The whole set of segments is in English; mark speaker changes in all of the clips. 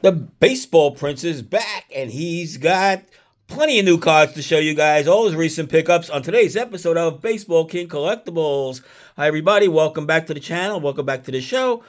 Speaker 1: The baseball prince is back, and he's got plenty of new cards to show you guys. All his recent pickups on today's episode of Baseball King Collectibles. Hi, everybody. Welcome back to the channel. Welcome back to the show.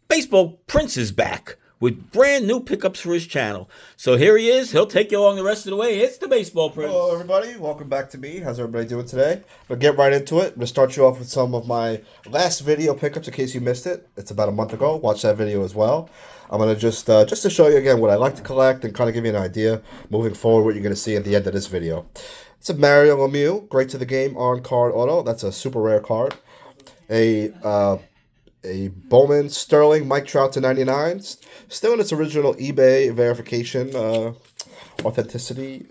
Speaker 1: Baseball Prince is back with brand new pickups for his channel. So here he is. He'll take you along the rest of the way. It's the Baseball Prince.
Speaker 2: Hello, everybody. Welcome back to me. How's everybody doing today? We'll get right into it. I'm going to start you off with some of my last video pickups in case you missed it. It's about a month ago. Watch that video as well. I'm going to just to show you again what I like to collect and kind of give you an idea moving forward what you're going to see at the end of this video. It's a Mario Lemieux, great to the game on-card auto. That's a super rare card. A Bowman Sterling Mike Trout to 99. Still in its original eBay verification authenticity.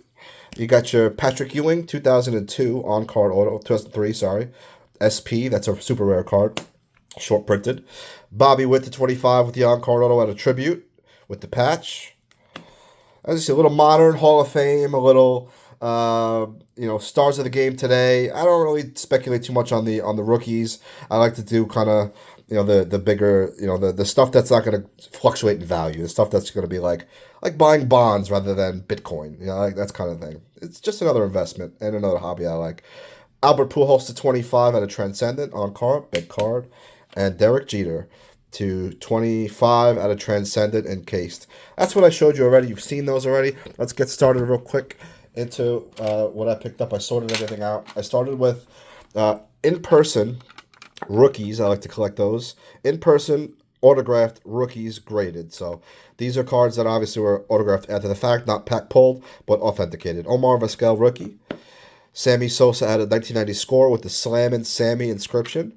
Speaker 2: You got your Patrick Ewing 2002 on-card auto, 2003, sorry. SP, that's a super rare card. Short printed. Bobby Witt to 25 with the on-card auto at a tribute with the patch. As you see, a little modern Hall of Fame, a little stars of the game today. I don't really speculate too much on the rookies. I like to do kind of the bigger, the stuff that's not going to fluctuate in value, the stuff that's going to be like buying bonds rather than Bitcoin, like that kind of thing. It's just another investment and another hobby I like. Albert Pujols to 25 at a Transcendent on card, big card, and Derek Jeter to 25 at a Transcendent encased. That's what I showed you already. You've seen those already. Let's get started real quick into what I picked up. I sorted everything out. I started with in-person rookies. I like to collect those. In-person autographed rookies graded. So these are cards that obviously were autographed after the fact, not pack pulled, but authenticated. Omar Vizquel rookie. Sammy Sosa at a 1990 score with the Slammin' Sammy inscription.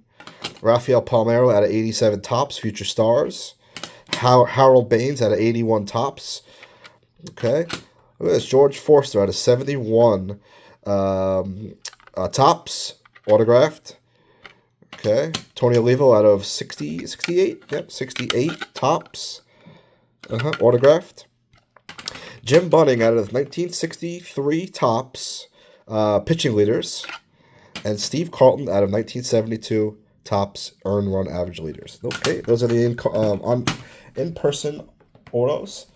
Speaker 2: Rafael Palmeiro at an 87 tops, future stars. Harold Baines at an 81 tops. Okay. Look at this. George Forster at a 71 tops, autographed. Okay. Tony Olivo out of 68. Yep, 68 tops. Autographed. Jim Bunning out of 1963 tops, pitching leaders. And Steve Carlton out of 1972 tops, earned run average leaders. Okay, those are the in-person autos.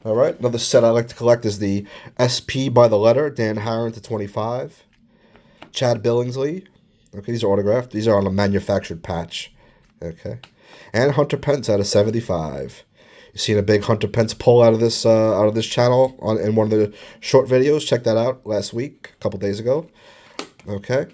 Speaker 2: All right, another set I like to collect is the SP by the letter, Dan Harron to 25. Chad Billingsley. Okay, these are autographed. These are on a manufactured patch. Okay. And Hunter Pence out of 75. You've seen a big Hunter Pence pull out of this channel in one of the short videos. Check that out last week, a couple days ago. Okay.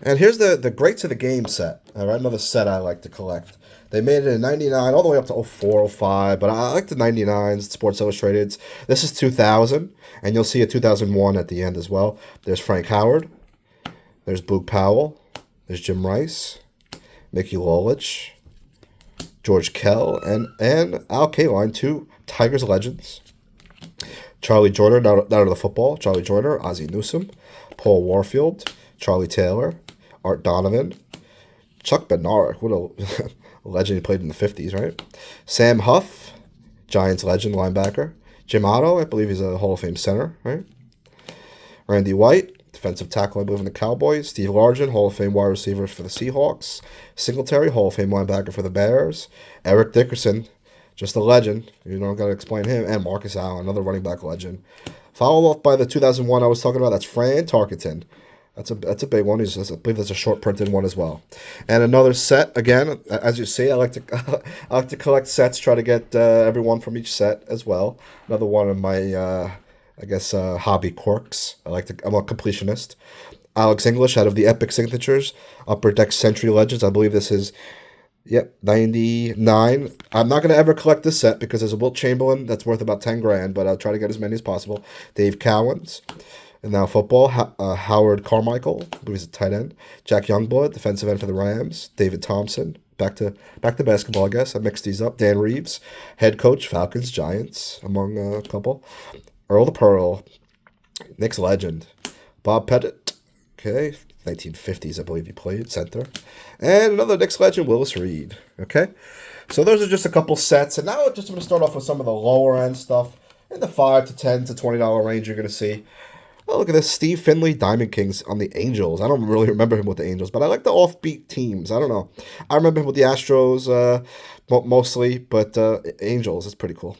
Speaker 2: And here's the Greats of the Game set. All right, another set I like to collect. They made it in 99 all the way up to 04, 05, but I like the 99s, Sports Illustrateds. This is 2000, and you'll see a 2001 at the end as well. There's Frank Howard. There's Boog Powell. There's Jim Rice. Mickey Lolich. George Kell. And Al Kaline, two Tigers legends. Charlie Joyner, not out of the football. Charlie Joyner, Ozzie Newsome. Paul Warfield. Charlie Taylor. Art Donovan. Chuck Bednarik, what a legend, he played in the 50s, right? Sam Huff, Giants legend, linebacker. Jim Otto, I believe he's a Hall of Fame center, right? Randy White, defensive tackle, I believe, in the Cowboys. Steve Largent, Hall of Fame wide receiver for the Seahawks. Singletary, Hall of Fame linebacker for the Bears. Eric Dickerson, just a legend. You don't got to explain him. And Marcus Allen, another running back legend. Followed off by the 2001 I was talking about. That's Fran Tarkenton. That's a big one. I believe that's a short printed one as well. And another set, again, as you see, I like to collect sets, try to get everyone from each set as well. Another one of my hobby quirks. I'm a completionist. Alex English out of the Epic Signatures, Upper Deck Century Legends. I believe this is 99. I'm not going to ever collect this set because there's a Wilt Chamberlain that's worth about 10 grand, but I'll try to get as many as possible. Dave Cowens. And now football, Howard Carmichael, I believe he's a tight end. Jack Youngblood, defensive end for the Rams. David Thompson, back to basketball, I guess. I mixed these up. Dan Reeves, head coach, Falcons, Giants, among a couple. Earl the Pearl, Knicks legend. Bob Pettit, okay, 1950s, I believe he played, center. And another Knicks legend, Willis Reed, okay. So those are just a couple sets. And now I'm going to start off with some of the lower end stuff. In the $5 to $10 to $20 range you're going to see. Oh, look at this. Steve Finley, Diamond Kings on the Angels. I don't really remember him with the Angels, but I like the offbeat teams. I don't know. I remember him with the Astros mostly, but Angels is pretty cool.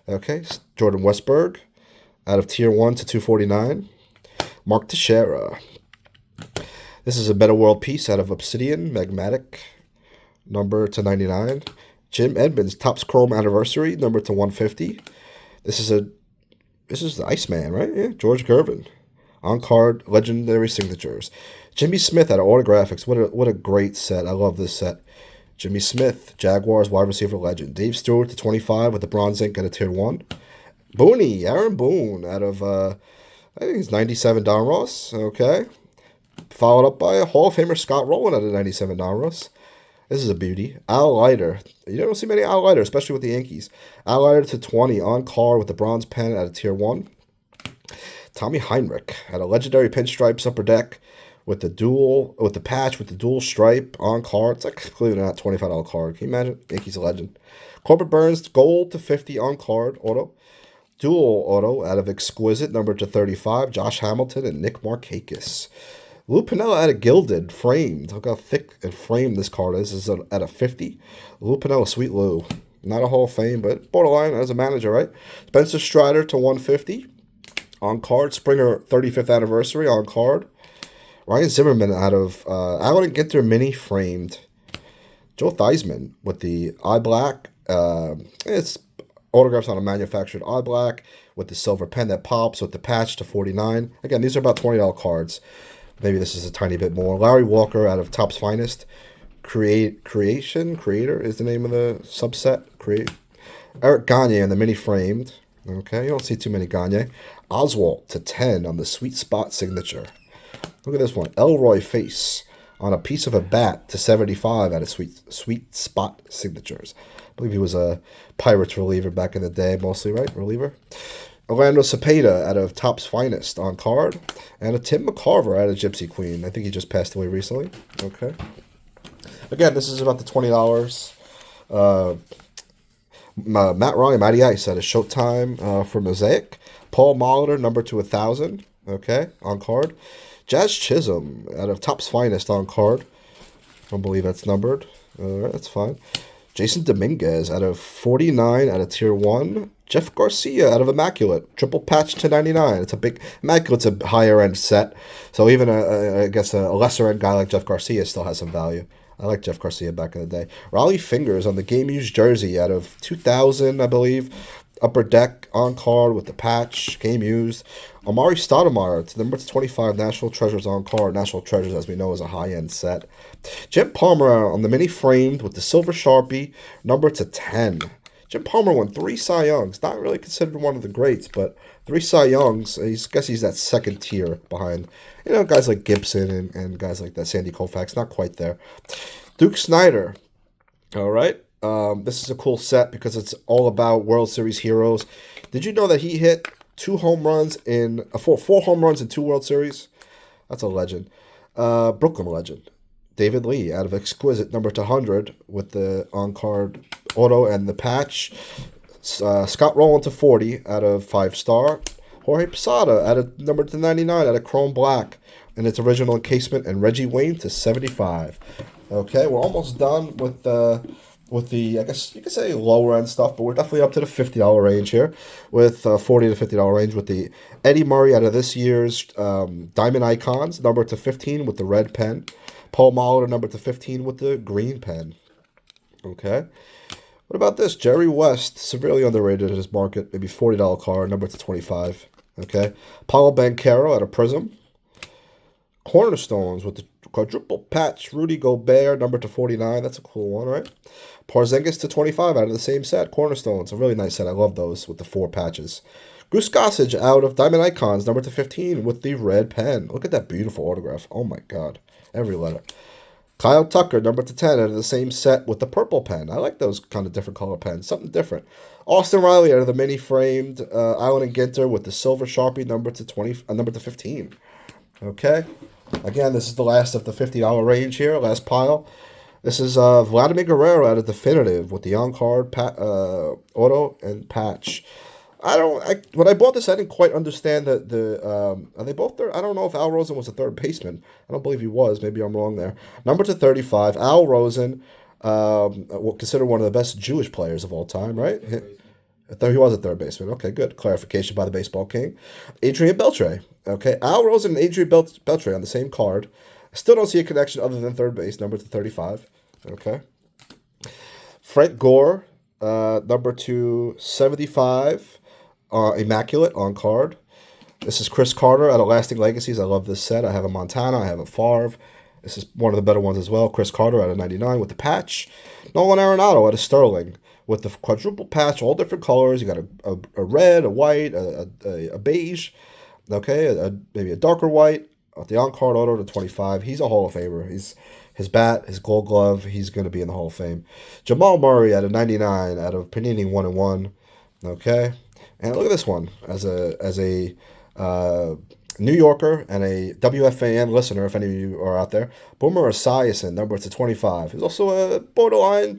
Speaker 2: Okay, Jordan Westberg out of Tier 1 to 249. Mark Teixeira. This is a Meta World piece out of Obsidian, Magmatic, number to 99. Jim Edmonds, Topps Chrome Anniversary, number to 150. This is the Iceman, right? Yeah, George Gervin. On-card, legendary signatures. Jimmy Smith out of Autographics. What a great set. I love this set. Jimmy Smith, Jaguars wide receiver legend. Dave Stewart to 25 with the bronze ink at a Tier 1. Booney, Aaron Boone out of, I think it's 97 Don Ross. Okay. Followed up by a Hall of Famer Scott Rowland out of 97 Don Ross. This is a beauty. Al Leiter. You don't see many Al Leiter, especially with the Yankees. Al Leiter to 20 on card with the bronze pen at a Tier 1. Tommy Heinrich had a legendary pinstripes upper deck with the patch with the dual stripe on card. It's like clearly not $25 card. Can you imagine? Yankees a legend. Corbett Burns gold to 50 on card auto. Dual auto out of Exquisite number to 35. Josh Hamilton and Nick Markakis. Lou Piniella out of Gilded, framed. Look how thick and framed this card is. This is at a 50. Lou Piniella, sweet Lou. Not a Hall of Fame, but borderline as a manager, right? Spencer Strider to 150. On card. Springer 35th anniversary on card. Ryan Zimmerman out of Allen and Ginter mini framed. Joe Theismann with the eye black. It's autographs on a manufactured eye black with the silver pen that pops with the patch to 49. Again, these are about $20 cards. Maybe this is a tiny bit more. Larry Walker out of Topps Finest. Creator is the name of the subset. Eric Gagne in the mini framed. Okay, you don't see too many Gagne. Oswalt to 10 on the Sweet Spot signature. Look at this one. Elroy Face on a piece of a bat to 75 out of Sweet Spot signatures. I believe he was a Pirates reliever back in the day, mostly, right? Reliever. Orlando Cepeda out of Topps Finest on card. And a Tim McCarver out of Gypsy Queen. I think he just passed away recently. Okay. Again, this is about the $20. Matt Ryan, Matty Ice out of Showtime for Mosaic. Paul Molitor, number to 1,000. Okay, on card. Jazz Chisholm out of Topps Finest on card. I don't believe that's numbered. All right, that's fine. Jason Dominguez out of 49 out of Tier 1. Jeff Garcia out of Immaculate. Triple patch to 99. It's a big... Immaculate's a higher-end set. So even, I guess, a lesser-end guy like Jeff Garcia still has some value. I like Jeff Garcia back in the day. Raleigh Fingers on the game-used jersey out of 2000, I believe. Upper deck on card with the patch. Game used. Amari Stoudemire to number 25 National Treasures on card. National Treasures, as we know, is a high-end set. Jim Palmer on the mini framed with the silver Sharpie, number to 10. Jim Palmer won 3 Cy Youngs. Not really considered one of the greats, but 3 Cy Youngs. I guess he's that second tier behind, guys like Gibson and guys like that. Sandy Koufax, not quite there. Duke Snyder. All right. This is a cool set because it's all about World Series heroes. Did you know that he hit 4 home runs in 2 World Series? That's a legend. Brooklyn legend. David Lee out of Exquisite, number to 100 with the on-card auto and the patch. Scott Rowland to 40 out of 5-star. Jorge Posada out of number to 99 out of Chrome Black in its original encasement. And Reggie Wayne to 75. Okay, we're almost done with the, I guess you could say lower end stuff, but we're definitely up to the $50 range here with $40 to $50 range with the Eddie Murray out of this year's Diamond Icons, number to 15 with the red pen. Paul Molitor, number to 15 with the green pen. Okay. What about this? Jerry West, severely underrated in his market, maybe $40 card, number to 25. Okay. Paulo Banchero out of Prism. Cornerstones with the quadruple patch. Rudy Gobert, number to 49. That's a cool one, right? Porzingis to 25 out of the same set. Cornerstones, a really nice set. I love those with the 4 patches. Goose Gossage out of Diamond Icons, number to 15 with the red pen. Look at that beautiful autograph. Oh my God. Every letter. Kyle Tucker, number to 10 out of the same set with the purple pen. I like those kind of different color pens. Something different. Austin Riley out of the mini framed Allen and Ginter with the silver Sharpie, number to 15. Okay. Again, this is the last of the $50 range here, last pile. This is Vladimir Guerrero out of Definitive with the on-card auto and patch. When I bought this, I didn't quite understand that are they both third? I don't know if Al Rosen was a third baseman. I don't believe he was. Maybe I'm wrong there. Number to 35, Al Rosen, considered one of the best Jewish players of all time, right? He was a third baseman. Okay, good. Clarification by the Baseball King. Adrian Beltre. Okay, Al Rosen and Adrian Beltre on the same card. I still don't see a connection other than third base, number to 35. Okay. Frank Gore, number to 75. Immaculate on card. This is Chris Carter out of Lasting Legacies. I love this set. I have a Montana. I have a Favre. This is one of the better ones as well. Chris Carter out of 99 with the patch. Nolan Arenado out of Sterling with the quadruple patch, all different colors. You got a red, a white, a beige, okay, maybe a darker white. The on-card auto to 25. He's a Hall of Famer. His bat, his Gold Glove, he's going to be in the Hall of Fame. Jamal Murray out of 99 out of Panini 1-1. Okay, and look at this one as a New Yorker and a WFAN listener, if any of you are out there. Boomer Esiason, number to 25. He's also a borderline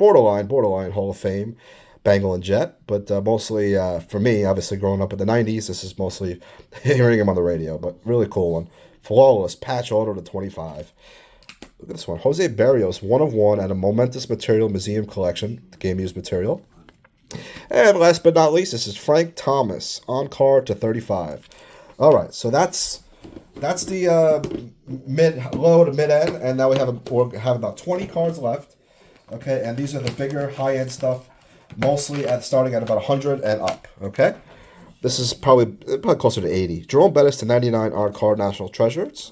Speaker 2: Hall of Fame Bengal and Jet, but mostly for me, obviously growing up in the 90s, this is mostly hearing him on the radio, but really cool one. Flawless patch auto to 25. Look at this one. Jose Barrios, 1/1 at a Momentous Material Museum Collection, the game used material. And last but not least, this is Frank Thomas on card to 35. All right, so that's the low to mid end, and now we have about 20 cards left. Okay, and these are the bigger high end stuff, mostly starting at about 100 and up. Okay, this is probably closer to 80. Jerome Bettis to 99 on card National Treasures.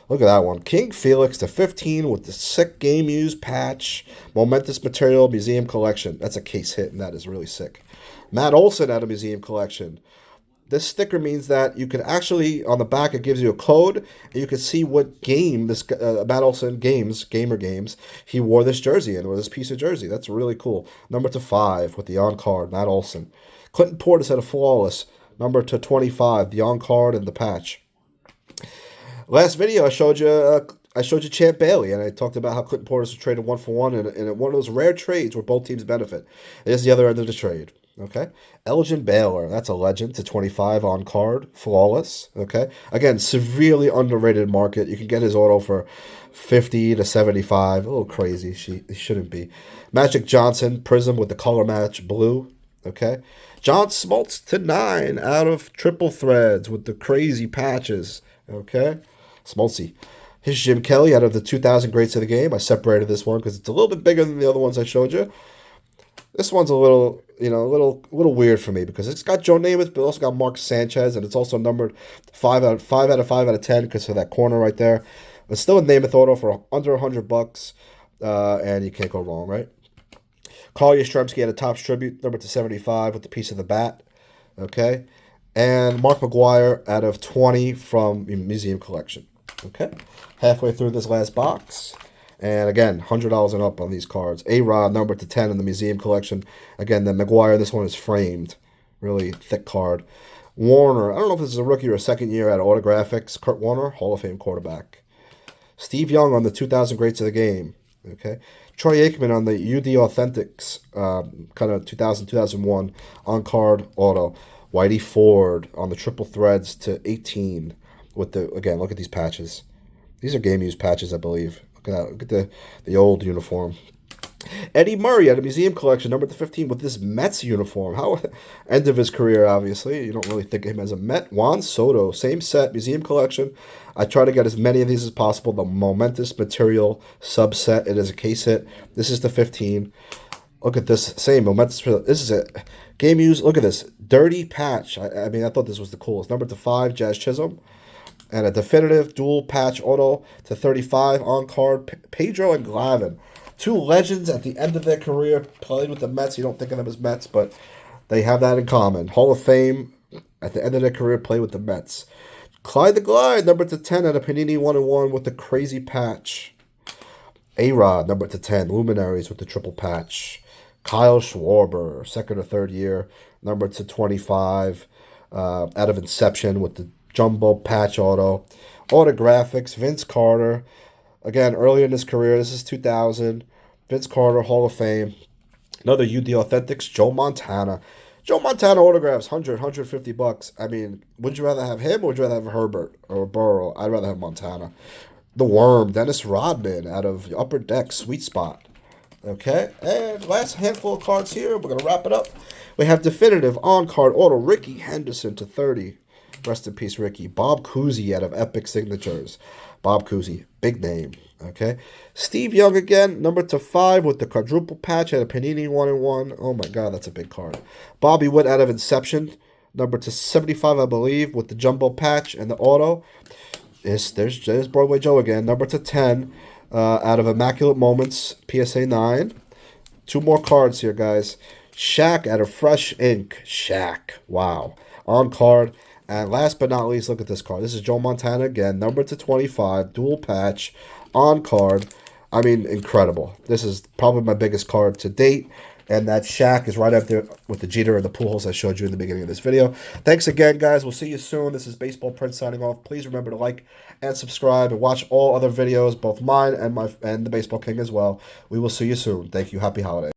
Speaker 2: Look at that one. King Felix to 15 with the sick game used patch, Momentous Material Museum Collection. That's a case hit, and that is really sick. Matt Olson out of Museum Collection. This sticker means that you can actually, on the back, it gives you a code, and you can see what game this Matt Olson Gamer Games, he wore this jersey in, or this piece of jersey. That's really cool. Number to 5 with the on-card, Matt Olson. Clinton Portis had a Flawless, number to 25, the on-card and the patch. Last video, I showed you Champ Bailey, and I talked about how Clinton Portis was traded 1-for-1 in one of those rare trades where both teams benefit. There's the other end of the trade. Okay, Elgin Baylor, that's a legend to 25 on card, Flawless. Okay, again, severely underrated market. You can get his auto for 50 to 75. A little crazy. He shouldn't be. Magic Johnson, Prism with the color match blue. Okay, John Smoltz to 9 out of Triple Threads with the crazy patches. Okay, Smoltzy. Here's Jim Kelly out of the 2000 Greats of the Game. I separated this one because it's a little bit bigger than the other ones I showed you. This one's a little weird for me because it's got Joe Namath, but also got Mark Sanchez, and it's also numbered 5 out of 10 because of that corner right there. But still a Namath auto for under $100, and you can't go wrong, right? Carl Yastrzemski had a Topps Tribute, number to 75 with the piece of the bat. Okay, and Mark McGwire out of 20 from Museum Collection. Okay, halfway through this last box. And again, $100 and up on these cards. A-Rod, number to 10 in the Museum Collection. Again, the McGuire, this one is framed. Really thick card. Warner, I don't know if this is a rookie or a second year at Autographics. Kurt Warner, Hall of Fame quarterback. Steve Young on the 2000 Greats of the Game. Okay. Troy Aikman on the UD Authentics, kind of 2000, 2001 on-card auto. Whitey Ford on the Triple Threads to 18 with the, again, look at these patches. These are game-used patches, I believe. Look at the old uniform. Eddie Murray at a Museum Collection, number 15, with this Mets uniform. How end of his career, obviously. You don't really think of him as a Met. Juan Soto, same set, Museum Collection. I try to get as many of these as possible. The Momentous Material subset. It is a case hit. This is the 15. Look at this. Same Momentous Material. This is a game used. Look at this. Dirty patch. I mean, I thought this was the coolest. Number to 5, Jazz Chisholm. And a definitive dual patch auto to 35 on card, Pedro and Glavine. Two legends at the end of their career, played with the Mets. You don't think of them as Mets, but they have that in common. Hall of Fame at the end of their career, played with the Mets. Clyde the Glide, number to 10 at a Panini 1-1 with the crazy patch. A-Rod, number to 10, Luminaries with the triple patch. Kyle Schwarber, second or third year, number to 25 out of Inception with the jumbo patch auto. Autographics, Vince Carter. Again, early in his career, this is 2000. Vince Carter, Hall of Fame. Another UD Authentics, Joe Montana. Joe Montana autographs, $150. I mean, would you rather have him or would you rather have Herbert or Burrow? I'd rather have Montana. The Worm, Dennis Rodman out of Upper Deck, Sweet Spot. Okay, and last handful of cards here. We're going to wrap it up. We have definitive on-card auto Ricky Henderson to 30. Rest in peace, Ricky. Bob Cousy out of Epic Signatures. Bob Cousy, big name. Okay, Steve Young again, number to 5 with the quadruple patch at a Panini 1-in-1. Oh my God, that's a big card. Bobby Wood out of Inception, number to 75, I believe, with the jumbo patch and the auto. There's Broadway Joe again, number to 10, out of Immaculate Moments, PSA 9. 2 more cards here, guys. Shaq out of Fresh Ink. Shaq, wow, on card. And last but not least, look at this card. This is Joe Montana again, number to 25, dual patch, on card. I mean, incredible. This is probably my biggest card to date. And that Shaq is right up there with the Jeter and the Pujols I showed you in the beginning of this video. Thanks again, guys. We'll see you soon. This is Baseball Prince signing off. Please remember to like and subscribe and watch all other videos, both mine and the Baseball King as well. We will see you soon. Thank you. Happy holidays.